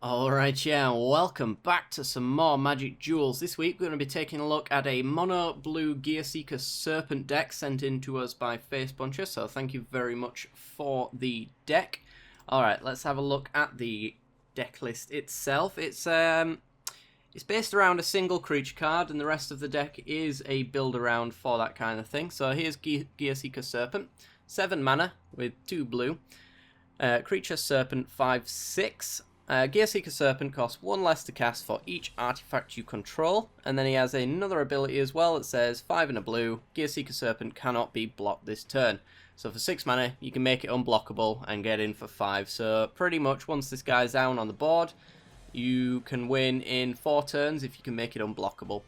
Alright, yeah, welcome back to some more Magic Duels. This week we're going to be taking a look at a mono blue Gearseeker Serpent deck sent in to us by Facepuncher, so thank you very much for the deck. Alright, let's have a look at the deck list itself. It's based around a single creature card, and the rest of the deck is a build around for that kind of thing. So here's Gearseeker Serpent, 7 mana with 2 blue. Creature Serpent 5/6. Gearseeker Serpent costs 1 less to cast for each artifact you control, and then he has another ability as well that says 5 and a blue, Gearseeker Serpent cannot be blocked this turn. So for 6 mana, you can make it unblockable and get in for 5. So pretty much once this guy's down on the board, you can win in 4 turns if you can make it unblockable.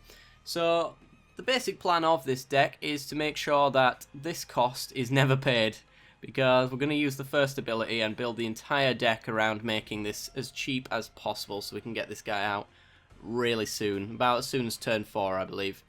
So the basic plan of this deck is to make sure that this cost is never paid, because we're going to use the first ability and build the entire deck around making this as cheap as possible so we can get this guy out really soon, about as soon as turn 4 I believe.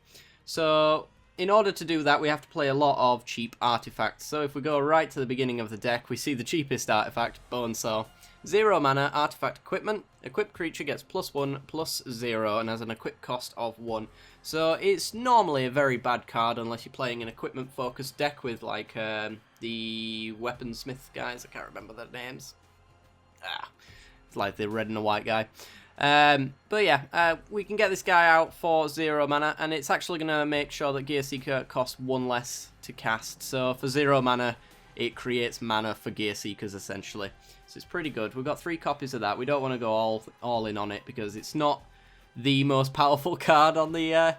So in order to do that we have to play a lot of cheap artifacts. So if we go right to the beginning of the deck, we see the cheapest artifact, Bonesaw. 0 mana, artifact equipment. Equipped creature gets +1/+0 and has an equip cost of 1. So it's normally a very bad card unless you're playing an equipment focused deck with like the weaponsmith guys. I can't remember their names. It's like the red and the white guy. But yeah, we can get this guy out for 0 mana, and it's actually going to make sure that Gearseeker costs 1 less to cast. So for 0 mana, it creates mana for Gearseekers essentially. So it's pretty good. We've got 3 copies of that. We don't want to go all in on it because it's not the most powerful card on the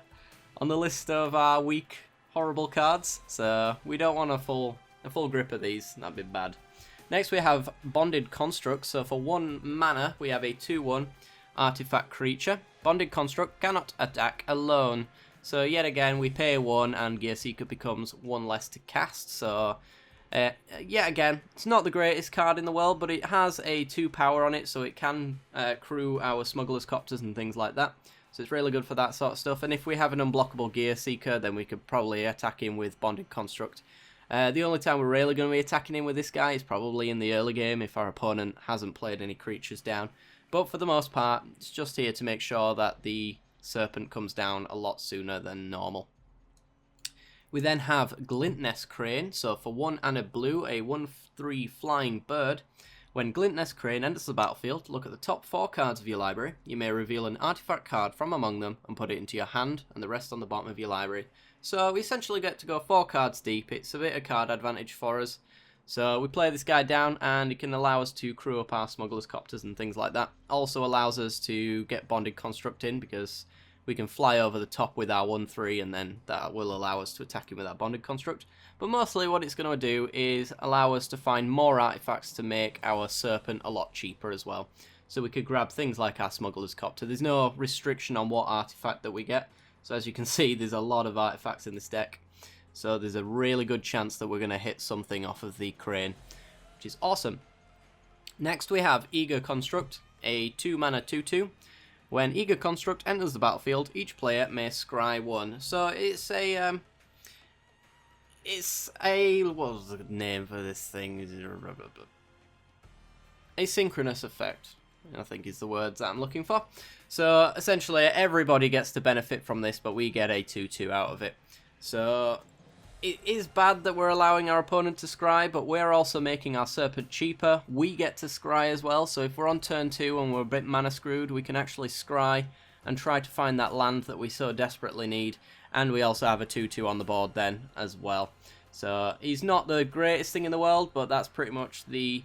list of our weak horrible cards. So we don't want a full grip of these. That'd be bad. Next we have Bonded Construct. So for 1 mana we have a 2/1 artifact creature. Bonded Construct cannot attack alone. So yet again we pay 1 and Gearseeker becomes 1 less to cast. So yet again, it's not the greatest card in the world, but it has a 2 power on it, so it can crew our Smugglers Copters and things like that. So it's really good for that sort of stuff. And if we have an unblockable Gearseeker, then we could probably attack him with Bonded Construct. The only time we're really going to be attacking him with this guy is probably in the early game if our opponent hasn't played any creatures down. But for the most part, it's just here to make sure that the Serpent comes down a lot sooner than normal. We then have Glint Ness Crane. So for 1 and a blue, a 1/3 flying bird. When Glint Ness Crane enters the battlefield, look at the top 4 cards of your library. You may reveal an artifact card from among them and put it into your hand, and the rest on the bottom of your library. So we essentially get to go 4 cards deep. It's a bit of card advantage for us. So we play this guy down, and it can allow us to crew up our Smugglers Copters and things like that. Also allows us to get Bonded Construct in, because we can fly over the top with our 1/3, and then that will allow us to attack him with our Bonded Construct. But mostly what it's going to do is allow us to find more artifacts to make our Serpent a lot cheaper as well. So we could grab things like our Smuggler's Copter. There's no restriction on what artifact that we get. So as you can see, there's a lot of artifacts in this deck. So there's a really good chance that we're going to hit something off of the crane, which is awesome. Next we have Eager Construct, a 2 mana 2/2. When Eager Construct enters the battlefield, each player may scry 1. So it's a what was the name for this thing? Asynchronous effect, I think is the words that I'm looking for. So essentially everybody gets to benefit from this, but we get a 2/2 out of it. So it is bad that we're allowing our opponent to scry, but we're also making our Serpent cheaper. We get to scry as well, so if we're on turn 2 and we're a bit mana screwed, we can actually scry and try to find that land that we so desperately need. And we also have a 2/2 on the board then as well. So he's not the greatest thing in the world, but that's pretty much the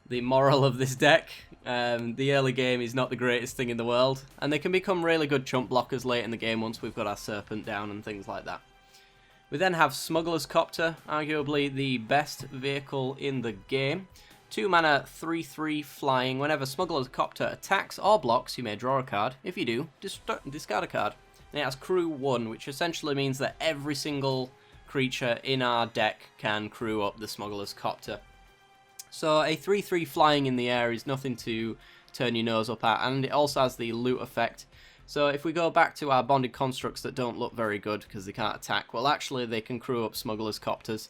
moral of this deck. The early game is not the greatest thing in the world, and they can become really good chump blockers late in the game once we've got our Serpent down and things like that. We then have Smugglers Copter, arguably the best vehicle in the game. 2 mana 3/3 flying. Whenever Smugglers Copter attacks or blocks, you may draw a card. If you do, discard a card. And it has crew 1, which essentially means that every single creature in our deck can crew up the Smugglers Copter. So a 3/3 flying in the air is nothing to turn your nose up at, and it also has the loot effect. So if we go back to our Bonded Constructs that don't look very good because they can't attack, well actually they can crew up Smugglers Copters.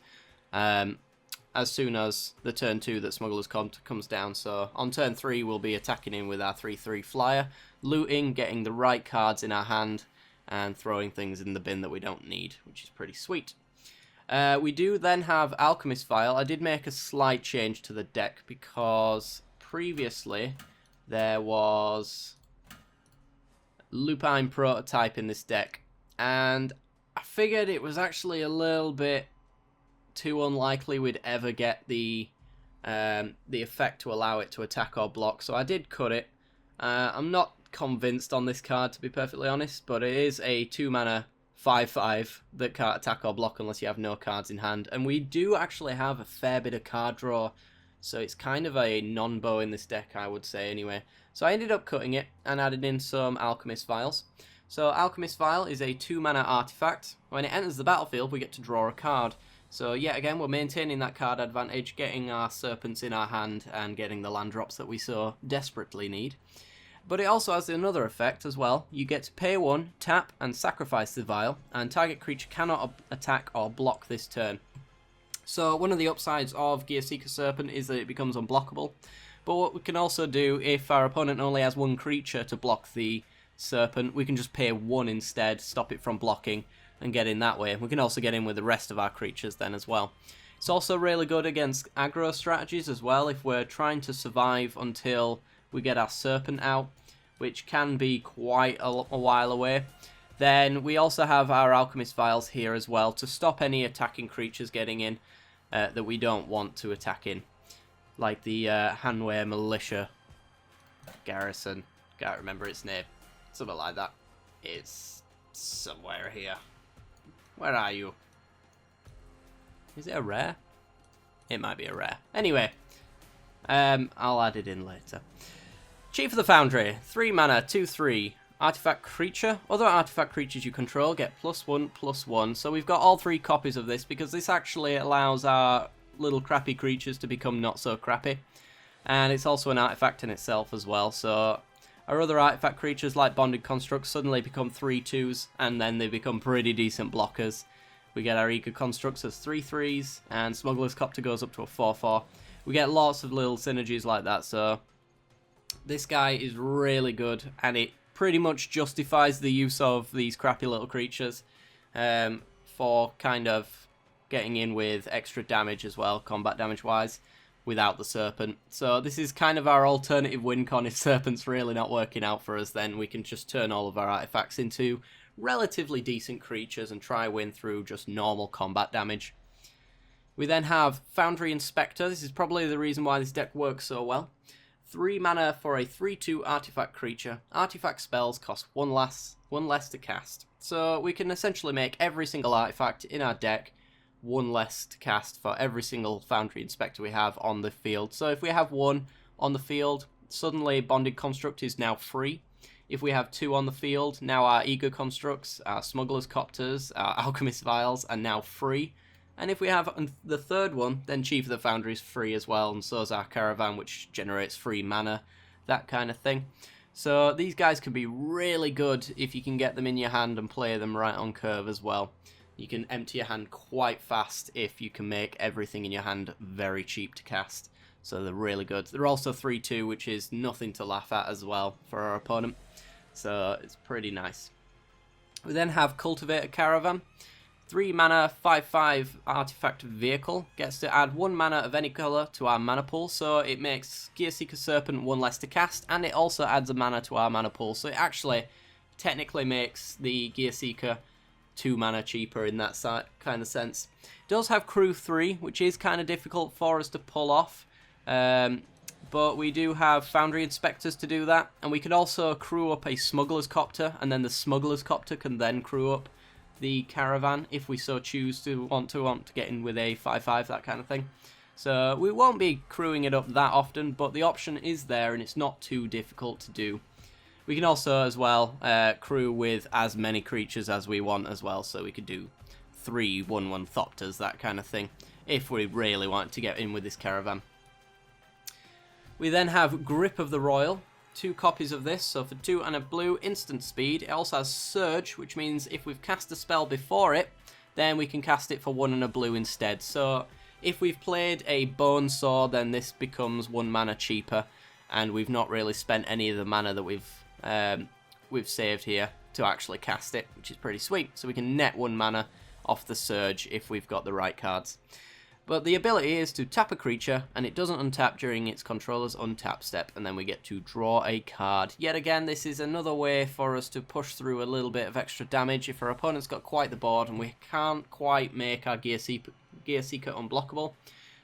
as soon as the turn 2 that Smugglers Copter comes down. So on turn 3 we'll be attacking in with our 3/3 flyer, looting, getting the right cards in our hand, and throwing things in the bin that we don't need, which is pretty sweet. We do then have Alchemist File. I did make a slight change to the deck because previously there was Lupine Prototype in this deck, and I figured it was actually a little bit too unlikely we'd ever get the effect to allow it to attack or block, so I did cut it. I'm not convinced on this card, to be perfectly honest, but it is a 2-mana 5/5 that can't attack or block unless you have no cards in hand, and we do actually have a fair bit of card draw, so it's kind of a non-bow in this deck, I would say anyway. So I ended up cutting it and added in some Alchemist Files. So Alchemist File is a 2-mana artifact. When it enters the battlefield, we get to draw a card. So yet again, we're maintaining that card advantage, getting our serpents in our hand and getting the land drops that we so desperately need. But it also has another effect as well. You get to pay 1, tap, and sacrifice the vial, and target creature cannot attack or block this turn. So one of the upsides of Gearseeker Serpent is that it becomes unblockable. But what we can also do, if our opponent only has 1 creature to block the Serpent, we can just pay 1 instead, stop it from blocking, and get in that way. We can also get in with the rest of our creatures then as well. It's also really good against aggro strategies as well, if we're trying to survive until we get our Serpent out, which can be quite a while away. Then we also have our Alchemist Files here as well to stop any attacking creatures getting in that we don't want to attack in. Like the Hanway Militia Garrison. Can't remember its name. Something like that. It's somewhere here. Where are you? Is it a rare? It might be a rare. Anyway, I'll add it in later. Chief of the Foundry, 3 mana, 2/3, artifact creature. Other artifact creatures you control get +1/+1. So we've got all 3 copies of this because this actually allows our little crappy creatures to become not so crappy. And it's also an artifact in itself as well. So our other artifact creatures like Bonded Constructs suddenly become 3/2s, and then they become pretty decent blockers. We get our Eager Constructs as 3/3s, and Smugglers Copter goes up to a 4/4. We get lots of little synergies like that, so this guy is really good, and it pretty much justifies the use of these crappy little creatures for kind of getting in with extra damage as well, combat damage wise, without the Serpent. So this is kind of our alternative win con. If Serpent's really not working out for us, then we can just turn all of our artifacts into relatively decent creatures and try win through just normal combat damage. We then have Foundry Inspector. This is probably the reason why this deck works so well. 3 mana for a 3/2 artifact creature. Artifact spells cost 1 less to cast. So we can essentially make every single artifact in our deck 1 less to cast for every single Foundry Inspector we have on the field. So if we have 1 on the field, suddenly Bonded Construct is now free. If we have 2 on the field, now our Eager Constructs, our Smugglers Copters, our Alchemist Files are now free. And if we have the 3rd one, then Chief of the Foundry is free as well, and so is our Caravan, which generates free mana, that kind of thing. So these guys can be really good if you can get them in your hand and play them right on curve as well. You can empty your hand quite fast if you can make everything in your hand very cheap to cast. So they're really good. They're also 3/2, which is nothing to laugh at as well for our opponent. So it's pretty nice. We then have Cultivation Caravan. 3 mana, 5/5 artifact vehicle. Gets to add 1 mana of any colour to our mana pool. So it makes Gearseeker Serpent 1 less to cast. And it also adds a mana to our mana pool. So it actually technically makes the Gearseeker 2 mana cheaper in that kind of sense. It does have crew 3, which is kind of difficult for us to pull off. But we do have Foundry Inspectors to do that. And we could also crew up a Smugglers Copter. And then the Smugglers Copter can then crew up the Caravan if we so choose to want to get in with a 5/5, that kind of thing. So we won't be crewing it up that often, but the option is there and it's not too difficult to do. We can also as well crew with as many creatures as we want as well, so we could do 3 1/1 Thopters, that kind of thing, if we really want to get in with this Caravan. We then have Grip of the Royal. 2 copies of this, so for 2 and a blue, instant speed. It also has Surge, which means if we've cast a spell before it, then we can cast it for 1 and a blue instead. So If we've played a Bone Saw, then this becomes 1 mana cheaper, and we've not really spent any of the mana that we've saved here to actually cast it, which is pretty sweet. So we can net 1 mana off the Surge if we've got the right cards. But the ability is to tap a creature, and it doesn't untap during its controller's untap step, and then we get to draw a card. Yet again, this is another way for us to push through a little bit of extra damage if our opponent's got quite the board and we can't quite make our Gearseeker unblockable.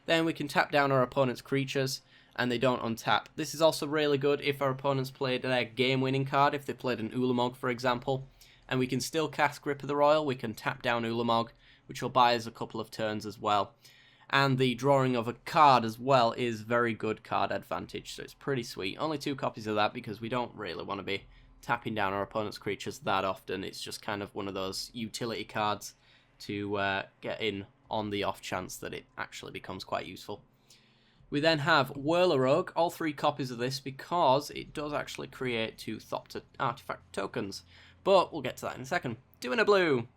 Then we can tap down our opponent's creatures, and they don't untap. This is also really good if our opponent's played their game-winning card, if they played an Ulamog, for example, and we can still cast Grip of the Royal. We can tap down Ulamog, which will buy us a couple of turns as well. And the drawing of a card as well is very good card advantage, so it's pretty sweet. Only 2 copies of that because we don't really want to be tapping down our opponent's creatures that often. It's just kind of one of those utility cards to get in on the off chance that it actually becomes quite useful. We then have LaRoque, all 3 copies of this because it does actually create 2 Thopter artifact tokens. But we'll get to that in a second. 2 and a blue.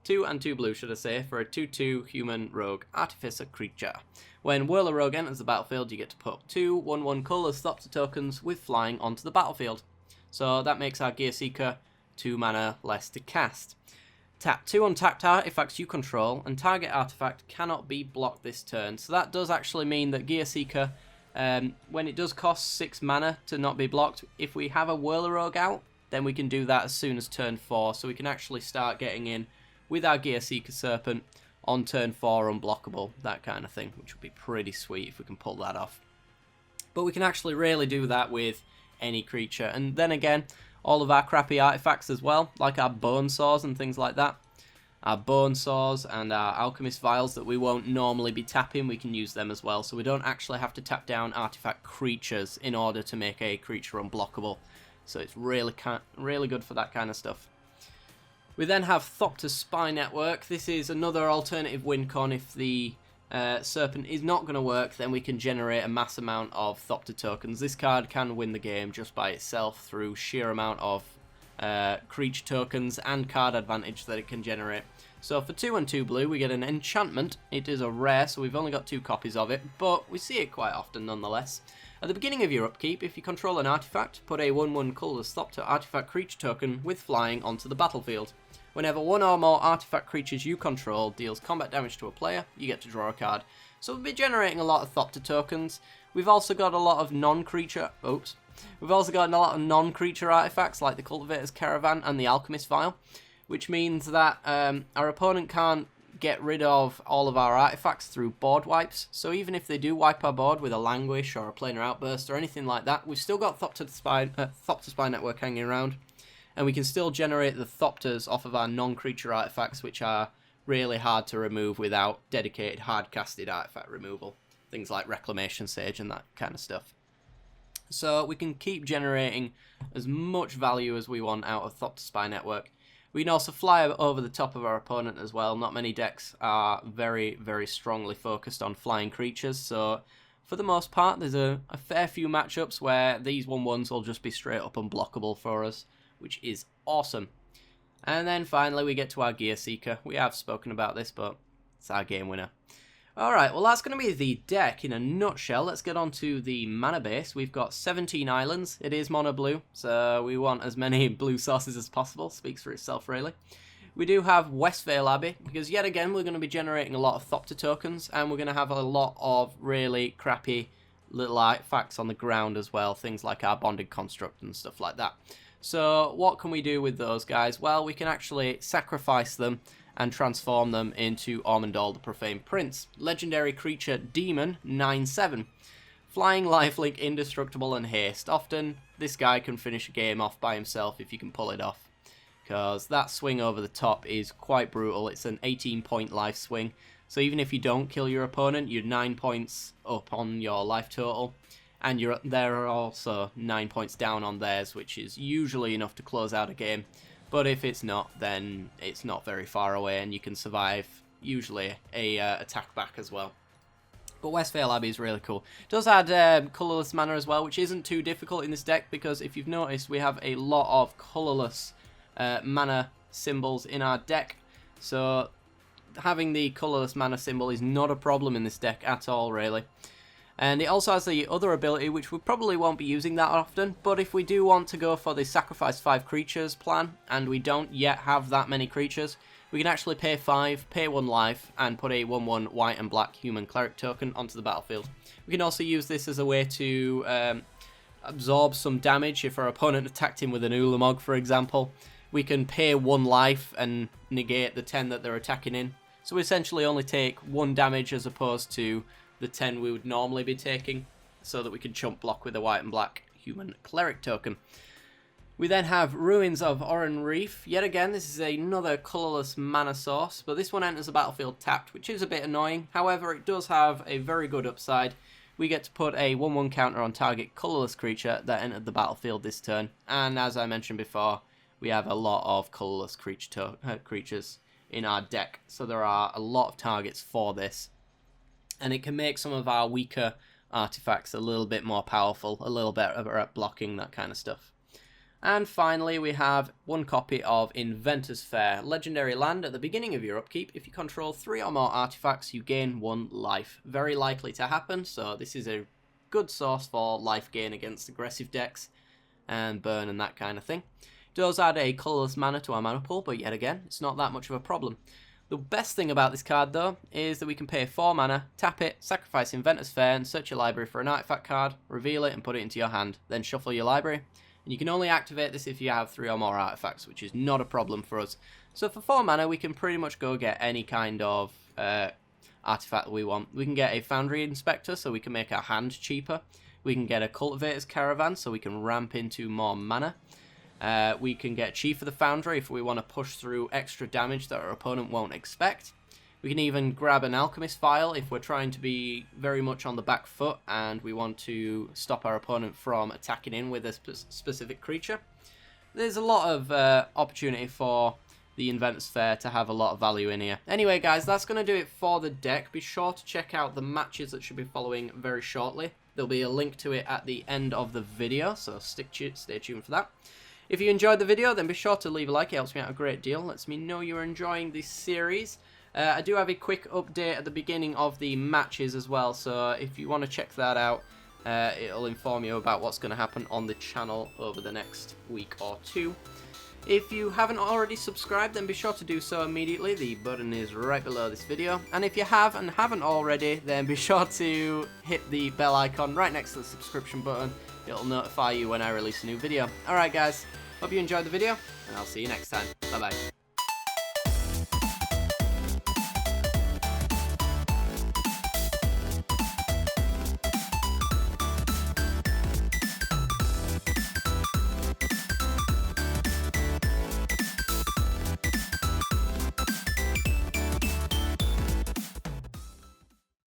2 and 2 blue, should I say, for a 2/2 human rogue artificer creature. When LaRoque enters the battlefield, you get to put 2 1/1 colourless Thopter tokens with flying onto the battlefield. So that makes our Gearseeker 2 mana less to cast. Tap 2 untapped artifacts you control, and target artifact cannot be blocked this turn. So that does actually mean that Gearseeker, when it does cost 6 mana to not be blocked, if we have a LaRoque out, then we can do that as soon as turn 4. So we can actually start getting in with our Gearseeker Serpent on turn 4 unblockable, that kind of thing, which would be pretty sweet if we can pull that off. But we can actually really do that with any creature. And then again, all of our crappy artifacts as well, like our Bone Saws and things like that. Our Bone Saws and our Alchemist Files that we won't normally be tapping, we can use them as well. So we don't actually have to tap down artifact creatures in order to make a creature unblockable. So it's really good for that kind of stuff. We then have Thopter Spy Network. This is another alternative win con. If the Serpent is not going to work, then we can generate a mass amount of Thopter tokens. This card can win the game just by itself through sheer amount of creature tokens and card advantage that it can generate. So for 2 and 2 blue, we get an enchantment. It is a rare, so we've only got 2 copies of it, but we see it quite often nonetheless. At the beginning of your upkeep, if you control an artifact, put a 1/1 colourless Thopter artifact creature token with flying onto the battlefield. Whenever 1 or more artifact creatures you control deals combat damage to a player, you get to draw a card. So we'll be generating a lot of Thopter tokens. We've also got a lot of non-creature artifacts like the Cultivation Caravan and the Alchemist File, which means that our opponent can't get rid of all of our artifacts through board wipes. So even if they do wipe our board with a Languish or a Planar Outburst or anything like that, we've still got Thopter Spy Network hanging around. And we can still generate the Thopters off of our non-creature artifacts, which are really hard to remove without dedicated hard-casted artifact removal. Things like Reclamation Sage and that kind of stuff. So we can keep generating as much value as we want out of Thopter Spy Network. We can also fly over the top of our opponent as well. Not many decks are very, very strongly focused on flying creatures, so for the most part, there's a fair few matchups where these 1/1s will just be straight up unblockable for us, which is awesome. And then finally we get to our Gearseeker. We have spoken about this, but it's our game winner. Alright, well that's going to be the deck in a nutshell. Let's get on to the mana base. We've got 17 islands. It is mono blue, so we want as many blue sources as possible. Speaks for itself, really. We do have Westvale Abbey, because yet again we're going to be generating a lot of Thopter tokens, and we're going to have a lot of really crappy little artifacts on the ground as well. Things like our Bonded Construct and stuff like that. So what can we do with those guys? Well, we can actually sacrifice them and transform them into Ormondal the Profane Prince. Legendary creature Demon, 9/7. Flying, lifelink, indestructible, and haste. Often, this guy can finish a game off by himself if you can pull it off. Because that swing over the top is quite brutal. It's an 18-point life swing. So even if you don't kill your opponent, you're 9 points up on your life total. And there are also 9 points down on theirs, which is usually enough to close out a game. But if it's not, then it's not very far away, and you can survive usually a attack back as well. But Westvale Abbey is really cool. It does add colourless mana as well, which isn't too difficult in this deck, because if you've noticed, we have a lot of colourless mana symbols in our deck. So having the colourless mana symbol is not a problem in this deck at all, really. And it also has the other ability, which we probably won't be using that often, but if we do want to go for the sacrifice 5 creatures plan, and we don't yet have that many creatures, we can actually pay 5, pay 1 life, and put a 1/1 white and black human cleric token onto the battlefield. We can also use this as a way to absorb some damage if our opponent attacked him with an Ulamog, for example. We can pay 1 life and negate the 10 that they're attacking in. So we essentially only take 1 damage as opposed to the 10 we would normally be taking, so that we can chump block with a white and black human cleric token. We then have Ruins of Oren Reef. Yet again, this is another colourless mana source, but this one enters the battlefield tapped, which is a bit annoying. However, it does have a very good upside. We get to put a 1/1 counter on target colourless creature that entered the battlefield this turn, and as I mentioned before, we have a lot of colourless creatures in our deck, so there are a lot of targets for this. And it can make some of our weaker artifacts a little bit more powerful, a little better at blocking, that kind of stuff. And finally, we have 1 copy of Inventors Fair. Legendary land. At the beginning of your upkeep, if you control 3 or more artifacts, you gain 1 life. Very likely to happen, so this is a good source for life gain against aggressive decks and burn and that kind of thing. It does add a colourless mana to our mana pool, but yet again, it's not that much of a problem. The best thing about this card, though, is that we can pay 4 mana, tap it, sacrifice Inventors Fair, and search your library for an artifact card, reveal it, and put it into your hand. Then shuffle your library. And you can only activate this if you have 3 or more artifacts, which is not a problem for us. So for 4 mana, we can pretty much go get any kind of artifact that we want. We can get a Foundry Inspector, so we can make our hand cheaper. We can get a Cultivator's Caravan, so we can ramp into more mana. We can get Chief of the Foundry if we want to push through extra damage that our opponent won't expect. We can even grab an Alchemist File if we're trying to be very much on the back foot and we want to stop our opponent from attacking in with a specific creature. There's a lot of opportunity for the Inventors Fair to have a lot of value in here. Anyway, guys, that's going to do it for the deck. Be sure to check out the matches that should be following very shortly. There'll be a link to it at the end of the video, so stay tuned for that. If you enjoyed the video, then be sure to leave a like. It helps me out a great deal. Lets me know you're enjoying this series. I do have a quick update at the beginning of the matches as well, so if you want to check that out, it'll inform you about what's going to happen on the channel over the next week or 2. If you haven't already subscribed, then be sure to do so immediately. The button is right below this video. And if you have and haven't already, then be sure to hit the bell icon right next to the subscription button. It'll notify you when I release a new video. Alright guys, hope you enjoyed the video, and I'll see you next time. Bye bye.